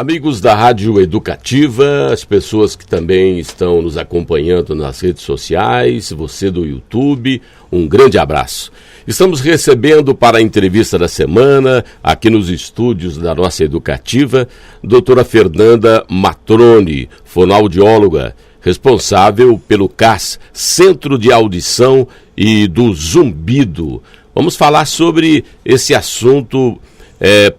Amigos da Rádio Educativa, as pessoas que também estão nos acompanhando nas redes sociais, você do YouTube, um grande abraço. Estamos recebendo para a entrevista da semana, aqui nos estúdios da nossa Educativa, doutora Fernanda Matrone, fonoaudióloga, responsável pelo CAS, Centro de Audição e do Zumbido. Vamos falar sobre esse assunto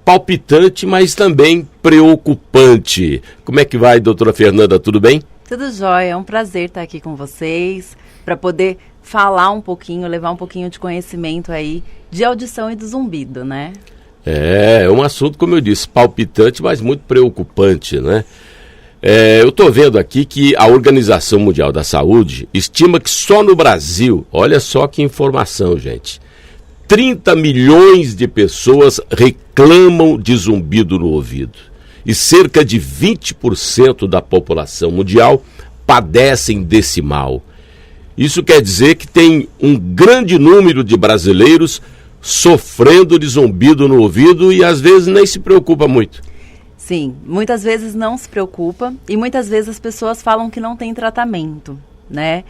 palpitante, mas também preocupante. Como é que vai, doutora Fernanda? Tudo bem? Tudo jóia, é um prazer estar aqui com vocês, para poder falar um pouquinho, levar um pouquinho de conhecimento aí de audição e do zumbido, né? É um assunto, como eu disse, palpitante, mas muito preocupante, né? Eu estou vendo aqui que a Organização Mundial da Saúde estima que só no Brasil, olha só que informação, gente, 30 milhões de pessoas reclamam de zumbido no ouvido e cerca de 20% da população mundial padecem desse mal. Isso quer dizer que tem um grande número de brasileiros sofrendo de zumbido no ouvido e às vezes nem se preocupa muito. Sim, muitas vezes não se preocupa e muitas vezes as pessoas falam que não tem tratamento, né?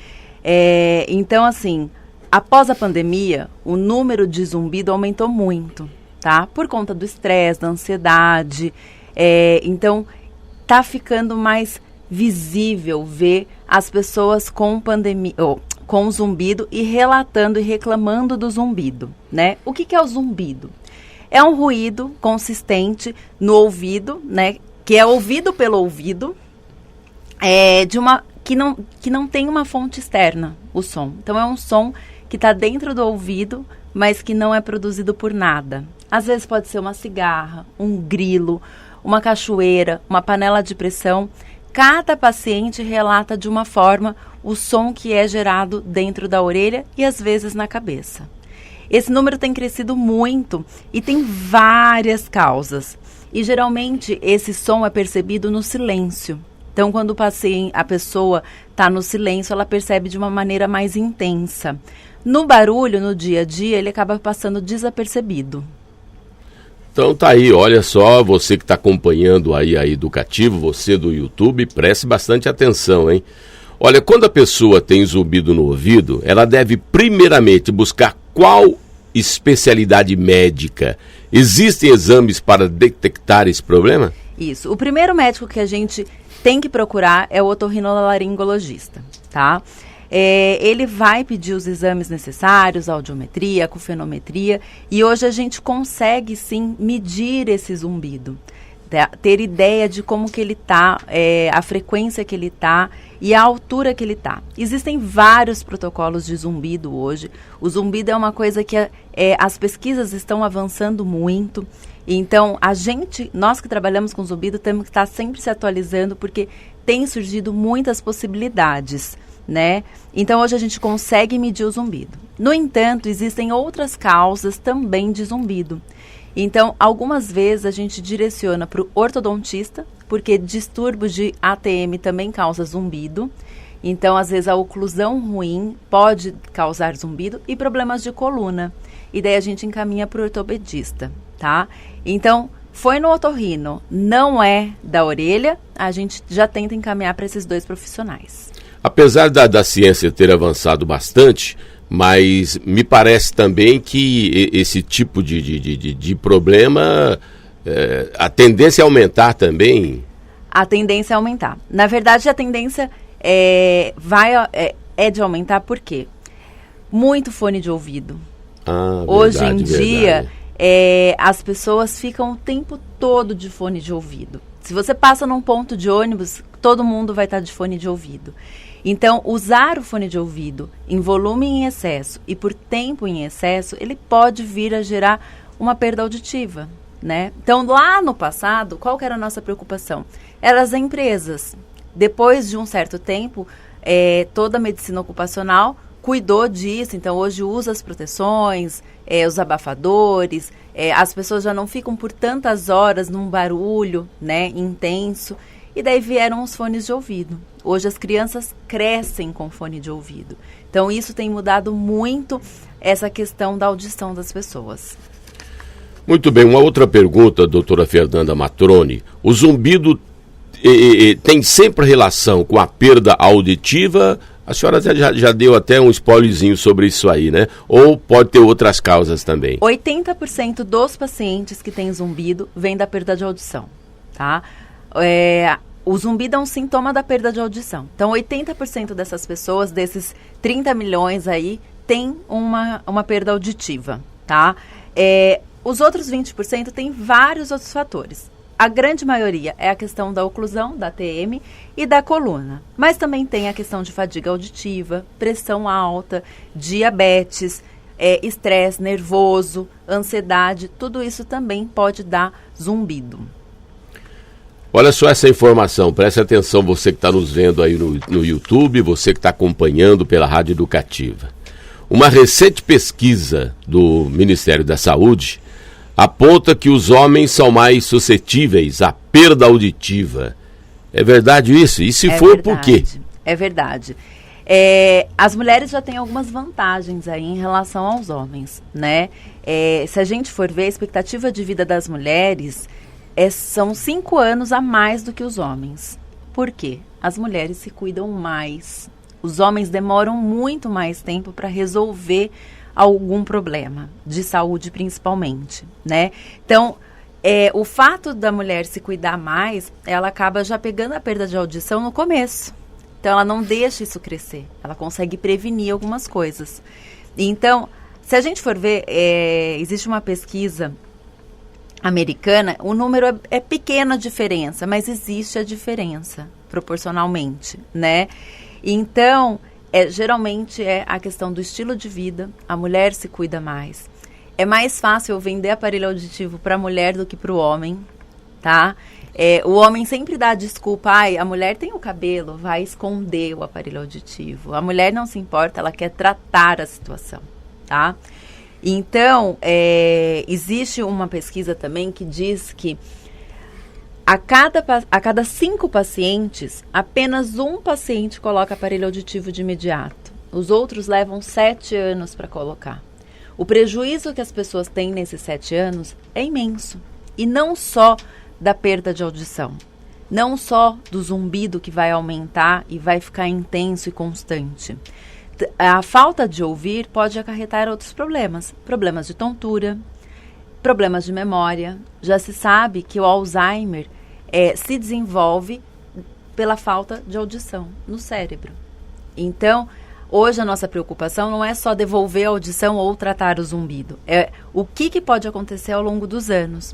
Então, assim, após a pandemia, o número de zumbido aumentou muito, tá? Por conta do estresse, da ansiedade. Então, tá ficando mais visível ver as pessoas com pandemia, com zumbido e relatando e reclamando do zumbido, né? O que é o zumbido? É um ruído consistente no ouvido, né? Que é ouvido pelo ouvido, que não tem uma fonte externa, o som. Então, é um som que está dentro do ouvido, mas que não é produzido por nada. Às vezes pode ser uma cigarra, um grilo, uma cachoeira, uma panela de pressão. Cada paciente relata de uma forma o som que é gerado dentro da orelha e às vezes na cabeça. Esse número tem crescido muito e tem várias causas. E geralmente esse som é percebido no silêncio. Então, quando a pessoa está no silêncio, ela percebe de uma maneira mais intensa. No barulho, no dia a dia, ele acaba passando desapercebido. Então tá aí, olha só, você que está acompanhando aí a Educativo, você do YouTube, preste bastante atenção, hein? Olha, quando a pessoa tem zumbido no ouvido, ela deve primeiramente buscar qual especialidade médica. Existem exames para detectar esse problema? Isso, o primeiro médico que a gente tem que procurar é o otorrinolaringologista, tá? Ele vai pedir os exames necessários, a audiometria, a acufenometria, e hoje a gente consegue sim medir esse zumbido, ter ideia de como que ele está, a frequência que ele está e a altura que ele está. Existem vários protocolos de zumbido hoje. O zumbido é uma coisa que as pesquisas estão avançando muito. Então, nós que trabalhamos com zumbido, temos que estar sempre se atualizando, porque tem surgido muitas possibilidades, né? Então, hoje a gente consegue medir o zumbido. No entanto, existem outras causas também de zumbido. Então, algumas vezes a gente direciona para o ortodontista, porque distúrbios de ATM também causa zumbido. Então, às vezes, a oclusão ruim pode causar zumbido e problemas de coluna. E daí a gente encaminha para o ortopedista, tá? Então, foi no otorrino, não é da orelha, a gente já tenta encaminhar para esses dois profissionais. Apesar da ciência ter avançado bastante, mas me parece também que esse tipo de problema, a tendência é aumentar também? A tendência é aumentar. Na verdade, a tendência é de aumentar por quê? Muito fone de ouvido. Hoje em dia, as pessoas ficam o tempo todo de fone de ouvido. Se você passa num ponto de ônibus, todo mundo vai estar de fone de ouvido. Então, usar o fone de ouvido em volume em excesso e por tempo em excesso, ele pode vir a gerar uma perda auditiva, né? Então, lá no passado, qual que era a nossa preocupação? Eram as empresas. Depois de um certo tempo, toda a medicina ocupacional cuidou disso. Então, hoje usa as proteções, os abafadores, as pessoas já não ficam por tantas horas num barulho, né, intenso. E daí vieram os fones de ouvido. Hoje as crianças crescem com fone de ouvido. Então isso tem mudado muito essa questão da audição das pessoas. Muito bem, uma outra pergunta, doutora Fernanda Matrone. O zumbido tem sempre relação com a perda auditiva? A senhora já deu até um spoilerzinho sobre isso aí, né? Ou pode ter outras causas também? 80% dos pacientes que têm zumbido vem da perda de audição, tá? O zumbido é um sintoma da perda de audição. Então, 80% dessas pessoas, desses 30 milhões aí, tem uma perda auditiva, tá? Os outros 20% tem vários outros fatores. A grande maioria é a questão da oclusão, da TM e da coluna. Mas também tem a questão de fadiga auditiva, pressão alta, diabetes, estresse nervoso, ansiedade. Tudo isso também pode dar zumbido. Olha só essa informação, preste atenção, você que está nos vendo aí no YouTube, você que está acompanhando pela Rádio Educativa. Uma recente pesquisa do Ministério da Saúde aponta que os homens são mais suscetíveis à perda auditiva. É verdade isso? E se for, por quê? É verdade. As mulheres já têm algumas vantagens aí em relação aos homens, né? Se a gente for ver, a expectativa de vida das mulheres são 5 anos a mais do que os homens. Por quê? As mulheres se cuidam mais. Os homens demoram muito mais tempo para resolver algum problema, de saúde principalmente, né? Então, o fato da mulher se cuidar mais, ela acaba já pegando a perda de audição no começo. Então, ela não deixa isso crescer. Ela consegue prevenir algumas coisas. Então, se a gente for ver, existe uma pesquisa americana, o número é pequena a diferença, mas existe a diferença, proporcionalmente, né? Então, geralmente é a questão do estilo de vida, a mulher se cuida mais. É mais fácil vender aparelho auditivo para a mulher do que para o homem, tá? O homem sempre dá desculpa, a mulher tem o cabelo, vai esconder o aparelho auditivo. A mulher não se importa, ela quer tratar a situação, tá? Então, existe uma pesquisa também que diz que a cada 5 pacientes, apenas um paciente coloca aparelho auditivo de imediato. Os outros levam 7 anos para colocar. O prejuízo que as pessoas têm nesses 7 anos é imenso. E não só da perda de audição, não só do zumbido que vai aumentar e vai ficar intenso e constante. A falta de ouvir pode acarretar outros problemas. Problemas de tontura, problemas de memória. Já se sabe que o Alzheimer se desenvolve pela falta de audição no cérebro. Então, hoje a nossa preocupação não é só devolver a audição ou tratar o zumbido. É o que pode acontecer ao longo dos anos.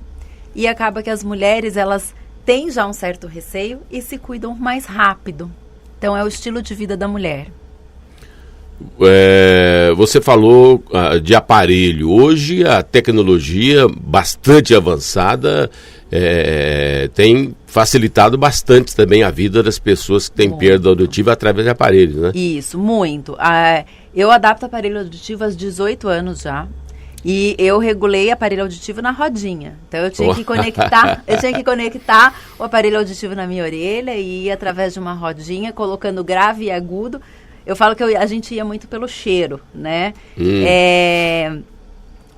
E acaba que as mulheres, elas têm já um certo receio e se cuidam mais rápido. Então, é o estilo de vida da mulher. Você falou de aparelho. Hoje a tecnologia bastante avançada tem facilitado bastante também a vida das pessoas que têm perda auditiva através de aparelhos, né? Isso, muito. Eu adapto aparelho auditivo aos 18 anos já. E eu regulei aparelho auditivo na rodinha. Então eu tinha que conectar o aparelho auditivo na minha orelha e ir através de uma rodinha, colocando grave e agudo. Eu falo que a gente ia muito pelo cheiro, né?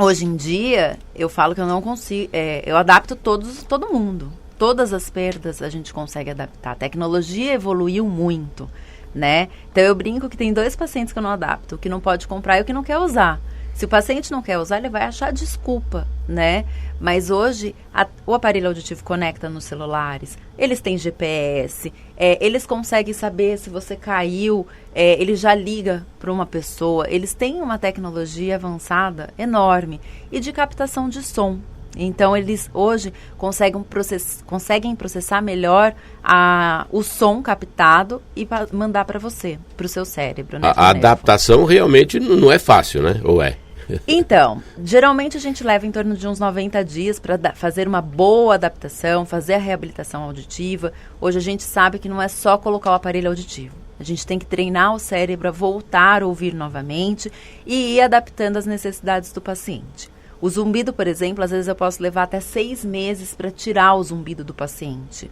Hoje em dia, eu falo que eu não consigo... eu adapto todo mundo. Todas as perdas a gente consegue adaptar. A tecnologia evoluiu muito, né? Então, eu brinco que tem 2 pacientes que eu não adapto. O que não pode comprar e o que não quer usar. Se o paciente não quer usar, ele vai achar desculpa, né? Mas hoje, o aparelho auditivo conecta nos celulares, eles têm GPS, eles conseguem saber se você caiu, ele já liga para uma pessoa. Eles têm uma tecnologia avançada enorme e de captação de som. Então, eles hoje conseguem processar melhor o som captado e mandar para você, para o seu cérebro. Né, a adaptação realmente não é fácil, né? Ou é? Então, geralmente a gente leva em torno de uns 90 dias para fazer uma boa adaptação, fazer a reabilitação auditiva. Hoje a gente sabe que não é só colocar o aparelho auditivo. A gente tem que treinar o cérebro a voltar a ouvir novamente e ir adaptando às necessidades do paciente. O zumbido, por exemplo, às vezes eu posso levar até 6 meses para tirar o zumbido do paciente.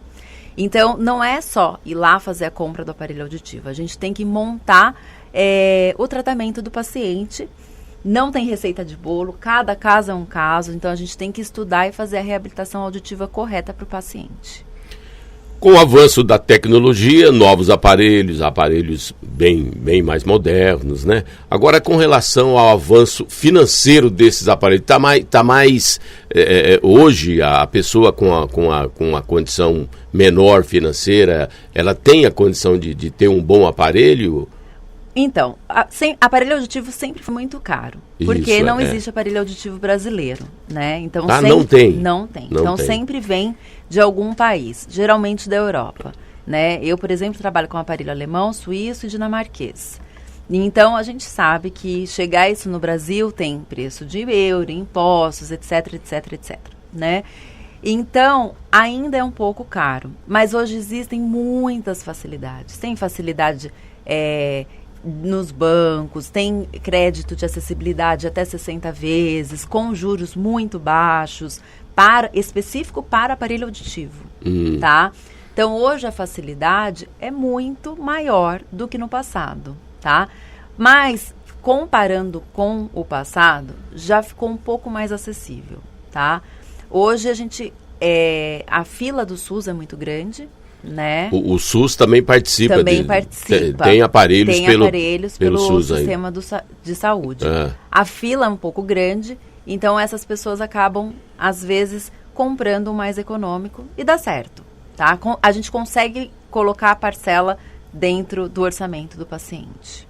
Então, não é só ir lá fazer a compra do aparelho auditivo. A gente tem que montar o tratamento do paciente Não tem receita de bolo, cada caso é um caso, então a gente tem que estudar e fazer a reabilitação auditiva correta para o paciente. Com o avanço da tecnologia, novos aparelhos bem mais modernos, né? Agora, com relação ao avanço financeiro desses aparelhos, tá mais hoje a pessoa com a condição menor financeira, ela tem a condição de ter um bom aparelho? Então, aparelho auditivo sempre foi muito caro, porque não existe aparelho auditivo brasileiro, né? Então, não tem? Não tem. Então, sempre vem de algum país, geralmente da Europa, né? Eu, por exemplo, trabalho com aparelho alemão, suíço e dinamarquês. Então, a gente sabe que chegar isso no Brasil tem preço de euro, impostos, etc, né? Então, ainda é um pouco caro, mas hoje existem muitas facilidades. Tem facilidade nos bancos, tem crédito de acessibilidade até 60 vezes, com juros muito baixos, específico para aparelho auditivo, tá? Então, hoje a facilidade é muito maior do que no passado, tá? Mas, comparando com o passado, já ficou um pouco mais acessível, tá? Hoje a fila do SUS é muito grande, né? O SUS também participa. Participa. Tem aparelhos pelo SUS sistema de saúde. A fila é um pouco grande, então essas pessoas acabam, às vezes, comprando o mais econômico e dá certo, tá? A gente consegue colocar a parcela dentro do orçamento do paciente.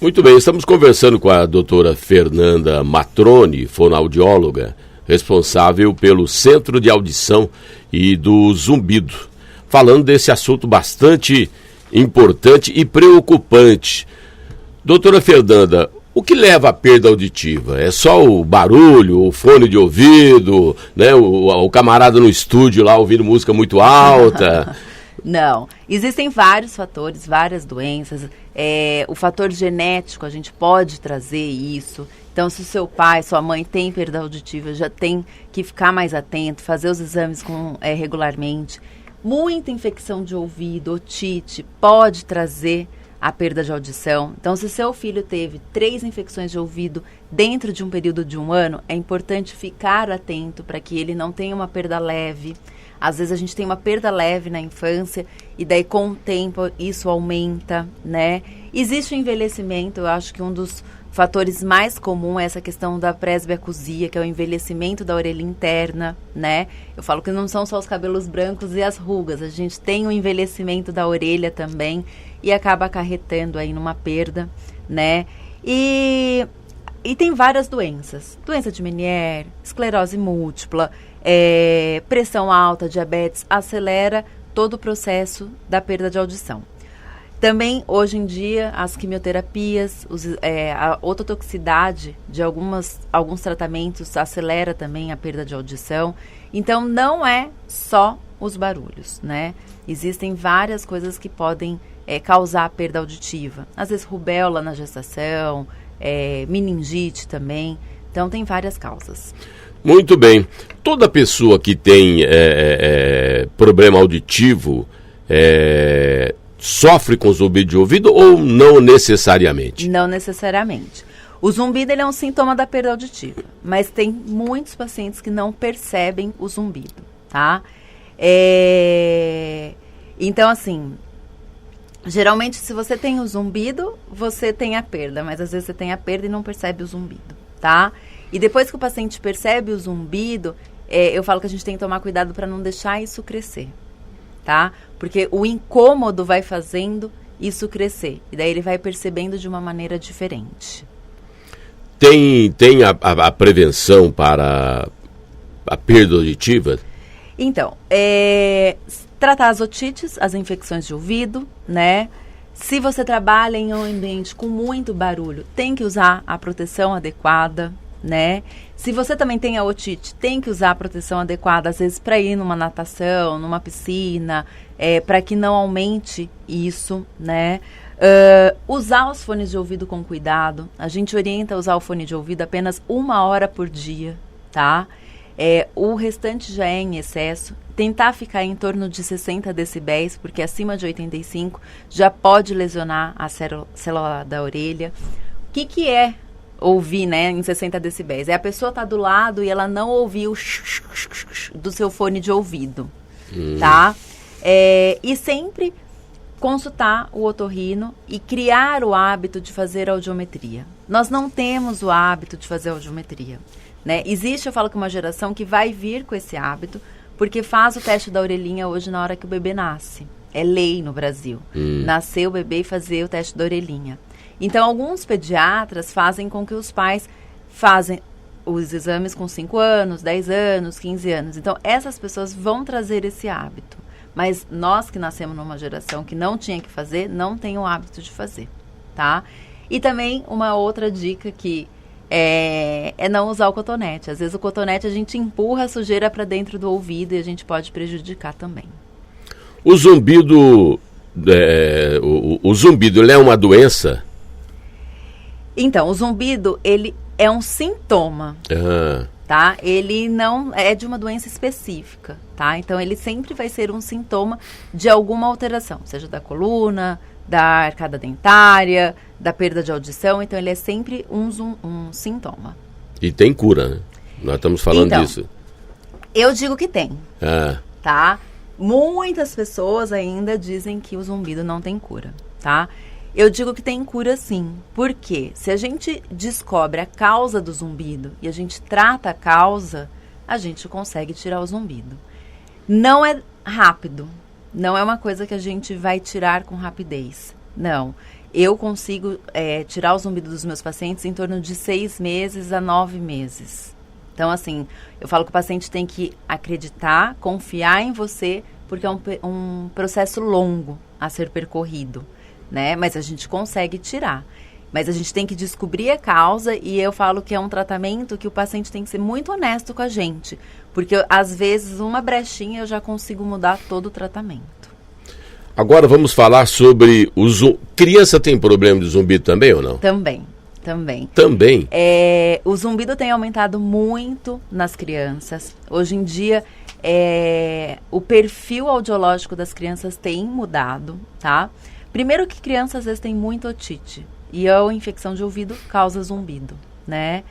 Muito bem, estamos conversando com a doutora Fernanda Matrone, fonoaudióloga, responsável pelo Centro de Audição e do Zumbido, falando desse assunto bastante importante e preocupante. Doutora Fernanda, o que leva à perda auditiva? É só o barulho, o fone de ouvido, né? O camarada no estúdio lá ouvindo música muito alta? Não, existem vários fatores, várias doenças. O fator genético, a gente pode trazer isso. Então, se o seu pai, sua mãe tem perda auditiva, já tem que ficar mais atento, fazer os exames regularmente. Muita infecção de ouvido, otite, pode trazer a perda de audição. Então, se seu filho teve 3 infecções de ouvido dentro de um período de 1 ano, é importante ficar atento para que ele não tenha uma perda leve. Às vezes a gente tem uma perda leve na infância e daí com o tempo isso aumenta, né? Existe o envelhecimento, eu acho que um dos fatores mais comuns é essa questão da presbiacusia, que é o envelhecimento da orelha interna, né? Eu falo que não são só os cabelos brancos e as rugas, a gente tem o envelhecimento da orelha também e acaba acarretando aí numa perda, né? E tem várias doenças. Doença de Meniere, esclerose múltipla, pressão alta, diabetes, acelera todo o processo da perda de audição. Também, hoje em dia, as quimioterapias, a ototoxicidade de alguns tratamentos acelera também a perda de audição. Então, não é só os barulhos, né? Existem várias coisas que podem causar a perda auditiva. Às vezes, rubéola na gestação, meningite também. Então, tem várias causas. Muito bem. Toda pessoa que tem problema auditivo sofre com zumbido de ouvido ou não necessariamente? Não necessariamente. O zumbido ele é um sintoma da perda auditiva, mas tem muitos pacientes que não percebem o zumbido, tá? Então, assim, geralmente se você tem o zumbido, você tem a perda, mas às vezes você tem a perda e não percebe o zumbido, tá? E depois que o paciente percebe o zumbido, eu falo que a gente tem que tomar cuidado para não deixar isso crescer, tá? Porque o incômodo vai fazendo isso crescer. E daí ele vai percebendo de uma maneira diferente. Tem a prevenção para a perda auditiva? Então, tratar as otites, as infecções de ouvido, né? Se você trabalha em um ambiente com muito barulho, tem que usar a proteção adequada, né? Se você também tem a otite, tem que usar a proteção adequada, às vezes para ir numa natação, numa piscina, para que não aumente isso, né? Usar os fones de ouvido com cuidado. A gente orienta a usar o fone de ouvido apenas 1 hora por dia, tá? O restante já é em excesso. Tentar ficar em torno de 60 decibéis, porque acima de 85 já pode lesionar a célula da orelha. O que é ouvir, né, em 60 decibéis. A pessoa tá do lado e ela não ouviu o do seu fone de ouvido, tá? E sempre consultar o otorrino e criar o hábito de fazer audiometria. Nós não temos o hábito de fazer audiometria, né? Existe, eu falo que uma geração que vai vir com esse hábito, porque faz o teste da orelhinha hoje na hora que o bebê nasce. É lei no Brasil. Nascer o bebê e fazer o teste da orelhinha. Então, alguns pediatras fazem com que os pais fazem os exames com 5 anos, 10 anos, 15 anos. Então, essas pessoas vão trazer esse hábito. Mas nós que nascemos numa geração que não tinha que fazer, não tem o hábito de fazer, tá? E também uma outra dica que é não usar o cotonete. Às vezes o cotonete a gente empurra a sujeira para dentro do ouvido e a gente pode prejudicar também. O zumbido, o zumbido, ele é uma doença? Então, o zumbido, ele é um sintoma. Tá? Ele não é de uma doença específica, tá? Então, ele sempre vai ser um sintoma de alguma alteração, seja da coluna, da arcada dentária, da perda de audição. Então, ele é sempre um sintoma. E tem cura, né? Nós estamos falando disso. Eu digo que tem, tá? Muitas pessoas ainda dizem que o zumbido não tem cura, tá? Eu digo que tem cura sim, porque se a gente descobre a causa do zumbido e a gente trata a causa, a gente consegue tirar o zumbido. Não é rápido, não é uma coisa que a gente vai tirar com rapidez, não. Eu consigo tirar o zumbido dos meus pacientes em torno de 6 meses a 9 meses. Então, assim, eu falo que o paciente tem que acreditar, confiar em você, porque é um processo longo a ser percorrido. Né? Mas a gente consegue tirar. Mas a gente tem que descobrir a causa e eu falo que é um tratamento que o paciente tem que ser muito honesto com a gente. Porque, às vezes, uma brechinha eu já consigo mudar todo o tratamento. Agora vamos falar sobre o criança tem problema de zumbido também ou não? Também. Também? O zumbido tem aumentado muito nas crianças. Hoje em dia, o perfil audiológico das crianças tem mudado, tá? Primeiro que crianças às vezes têm muito otite e a infecção de ouvido causa zumbido, né?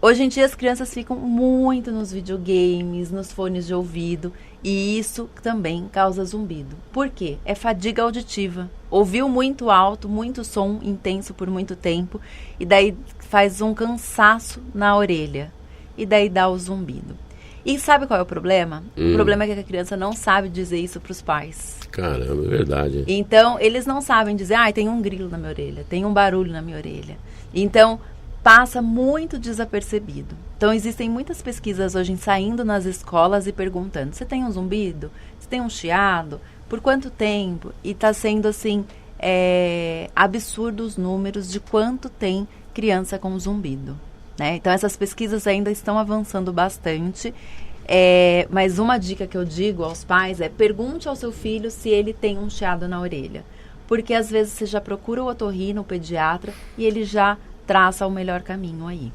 Hoje em dia as crianças ficam muito nos videogames, nos fones de ouvido e isso também causa zumbido. Por quê? É fadiga auditiva. Ouviu muito alto, muito som intenso por muito tempo e daí faz um cansaço na orelha e daí dá o zumbido. E sabe qual é o problema? O problema é que a criança não sabe dizer isso para os pais. Caramba, é verdade. Então, eles não sabem dizer, tem um grilo na minha orelha, tem um barulho na minha orelha. Então, passa muito desapercebido. Então, existem muitas pesquisas hoje saindo nas escolas e perguntando, você tem um zumbido? Você tem um chiado? Por quanto tempo? E está sendo, assim, absurdo os números de quanto tem criança com zumbido. Né? Então, essas pesquisas ainda estão avançando bastante. Mas uma dica que eu digo aos pais é pergunte ao seu filho se ele tem um chiado na orelha. Porque às vezes você já procura o otorrino, o pediatra, e ele já traça o melhor caminho aí.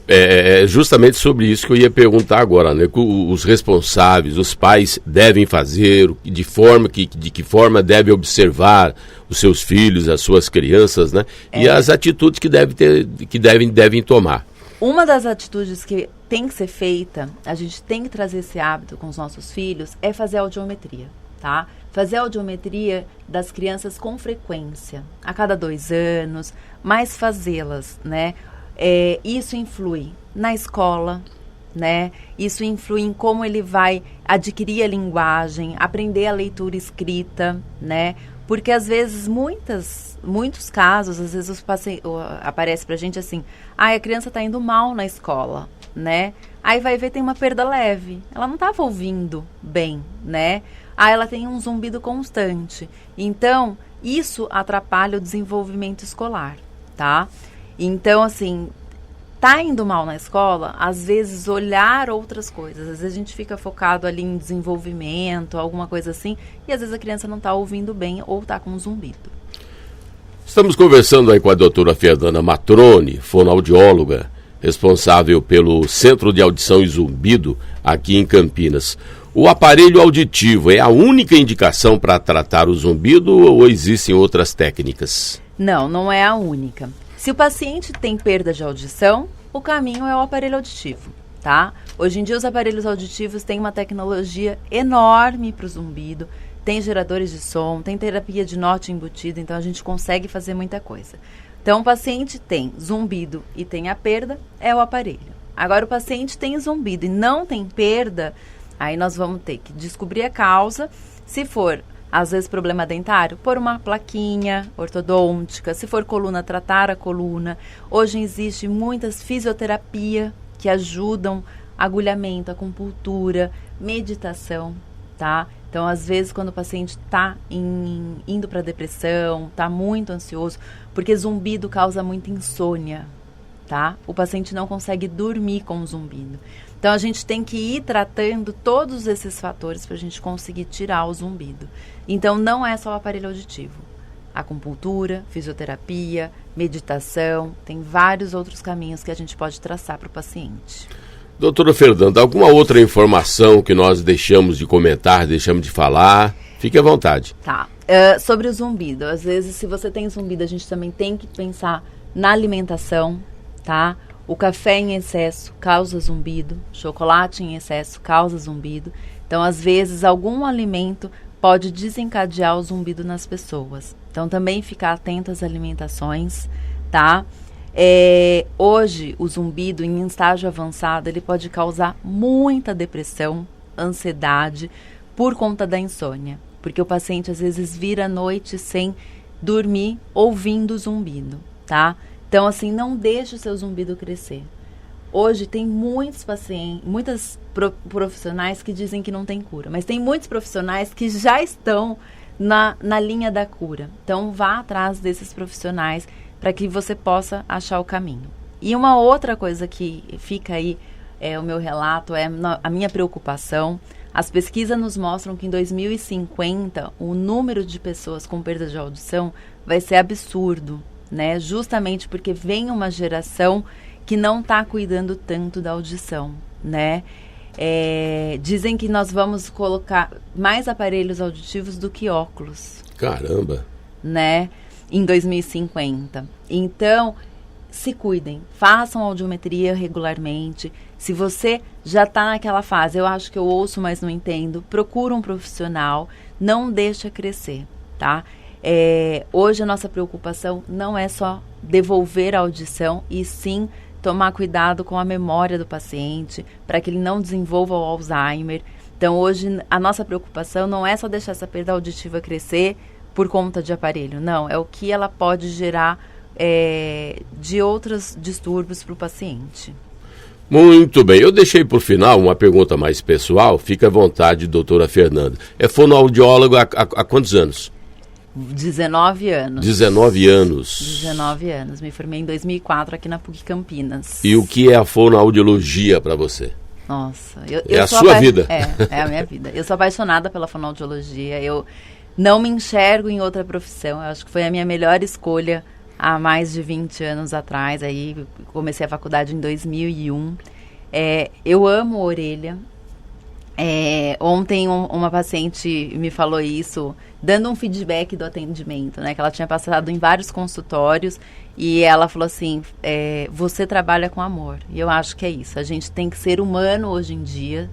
É justamente sobre isso que eu ia perguntar agora, né? Os responsáveis, os pais devem fazer, de que forma devem observar os seus filhos, as suas crianças, né? E as atitudes que devem tomar. Uma das atitudes que tem que ser feita, a gente tem que trazer esse hábito com os nossos filhos, é fazer audiometria, tá? Fazer audiometria das crianças com frequência, a cada 2 anos, mas fazê-las, né? Isso influi na escola, né? Isso influi em como ele vai adquirir a linguagem, aprender a leitura escrita, né? Porque às vezes, muitos casos, às vezes aparece pra gente assim, a criança está indo mal na escola, né? Aí vai ver, tem uma perda leve, ela não estava ouvindo bem, né? Ela tem um zumbido constante. Então, isso atrapalha o desenvolvimento escolar, tá? Então, assim, tá indo mal na escola, às vezes olhar outras coisas. Às vezes a gente fica focado ali em desenvolvimento, alguma coisa assim, e às vezes a criança não tá ouvindo bem ou tá com zumbido. Estamos conversando aí com a doutora Fernanda Matrone, fonoaudióloga, responsável pelo Centro de Audição e Zumbido aqui em Campinas. O aparelho auditivo é a única indicação para tratar o zumbido ou existem outras técnicas? Não é a única. Se o paciente tem perda de audição, o caminho é o aparelho auditivo, tá? Hoje em dia os aparelhos auditivos têm uma tecnologia enorme para o zumbido, tem geradores de som, tem terapia de norte embutida, então a gente consegue fazer muita coisa. Então o paciente tem zumbido e tem a perda, é o aparelho. Agora o paciente tem zumbido e não tem perda, aí nós vamos ter que descobrir a causa. Se for, às vezes, problema dentário, pôr uma plaquinha ortodôntica. Se for coluna, tratar a coluna. Hoje existe muitas fisioterapia que ajudam agulhamento, acupuntura, meditação, tá? Então, às vezes, quando o paciente está indo para depressão, está muito ansioso, porque zumbido causa muita insônia, tá? O paciente não consegue dormir com o zumbido. Então, a gente tem que ir tratando todos esses fatores para a gente conseguir tirar o zumbido. Então, não é só o aparelho auditivo. Acupuntura, fisioterapia, meditação, tem vários outros caminhos que a gente pode traçar para o paciente. Doutora Fernanda, alguma outra informação que nós deixamos de comentar, deixamos de falar? Fique à vontade. Tá. Sobre o zumbido. Às vezes, se você tem zumbido, a gente também tem que pensar na alimentação, tá? O café em excesso causa zumbido, chocolate em excesso causa zumbido. Então, às vezes, algum alimento pode desencadear o zumbido nas pessoas. Então, também ficar atento às alimentações, tá? Hoje, o zumbido em estágio avançado, ele pode causar muita depressão, ansiedade, por conta da insônia. Porque o paciente, às vezes, vira a noite sem dormir, ouvindo o zumbido, tá? Então, assim, não deixe o seu zumbido crescer. Hoje tem muitos pacientes, muitas profissionais que dizem que não tem cura, mas tem muitos profissionais que já estão na linha da cura. Então, vá atrás desses profissionais para que você possa achar o caminho. E uma outra coisa que fica aí, o meu relato, a minha preocupação. As pesquisas nos mostram que em 2050 o número de pessoas com perda de audição vai ser absurdo, né? Justamente porque vem uma geração que não está cuidando tanto da audição, né? Dizem que nós vamos colocar mais aparelhos auditivos do que óculos. Caramba! Né? Em 2050. Então, se cuidem, façam audiometria regularmente. Se você já está naquela fase, eu acho que eu ouço, mas não entendo, procura um profissional, não deixa crescer, tá? Hoje a nossa preocupação não é só devolver a audição, e sim tomar cuidado com a memória do paciente, para que ele não desenvolva o Alzheimer. Então, hoje, a nossa preocupação não é só deixar essa perda auditiva crescer por conta de aparelho, não. É o que ela pode gerar de outros distúrbios para o paciente. Muito bem. Eu deixei por final uma pergunta mais pessoal. Fica à vontade, doutora Fernanda. É fonoaudióloga há quantos anos? 19 anos. 19 anos. 19 anos. Me formei em 2004 aqui na PUC Campinas. E o que é a fonoaudiologia para você? Nossa. É a sua vida. É a minha vida. Eu sou apaixonada pela fonoaudiologia. Eu não me enxergo em outra profissão. Eu acho que foi a minha melhor escolha há mais de 20 anos atrás. Aí comecei a faculdade em 2001. Eu amo orelha. Ontem uma paciente me falou isso, dando um feedback do atendimento, né? Que ela tinha passado em vários consultórios e ela falou assim, você trabalha com amor. E eu acho que é isso. A gente tem que ser humano hoje em dia,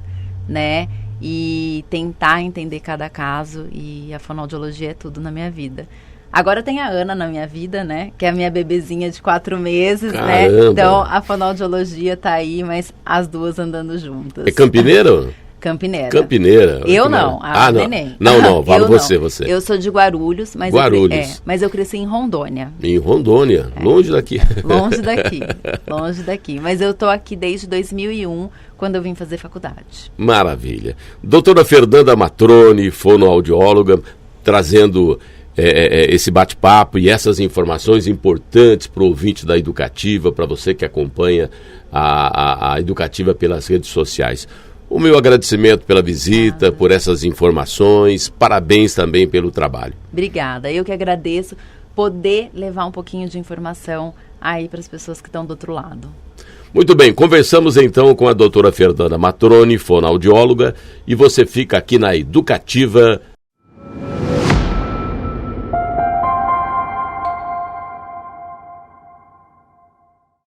né? E tentar entender cada caso, e a fonoaudiologia é tudo na minha vida. Agora tem a Ana na minha vida, né? Que é a minha bebezinha de 4 meses, Caramba. Né? Então a fonoaudiologia tá aí, mas as duas andando juntas. É campineiro? Campineira. Campineira. Eu não, a neném. Não, fala você. Eu sou de Guarulhos, mas Guarulhos. Eu cresci em Rondônia. Em Rondônia, longe daqui. Longe daqui. Mas eu tô aqui desde 2001, quando eu vim fazer faculdade. Maravilha. Doutora Fernanda Matrone, fonoaudióloga, trazendo esse bate-papo e essas informações importantes para o ouvinte da Educativa, para você que acompanha a Educativa pelas redes sociais. O meu agradecimento pela visita, por essas informações, parabéns também pelo trabalho. Obrigada, eu que agradeço poder levar um pouquinho de informação aí para as pessoas que estão do outro lado. Muito bem, conversamos então com a doutora Fernanda Matrone, fonoaudióloga, e você fica aqui na Educativa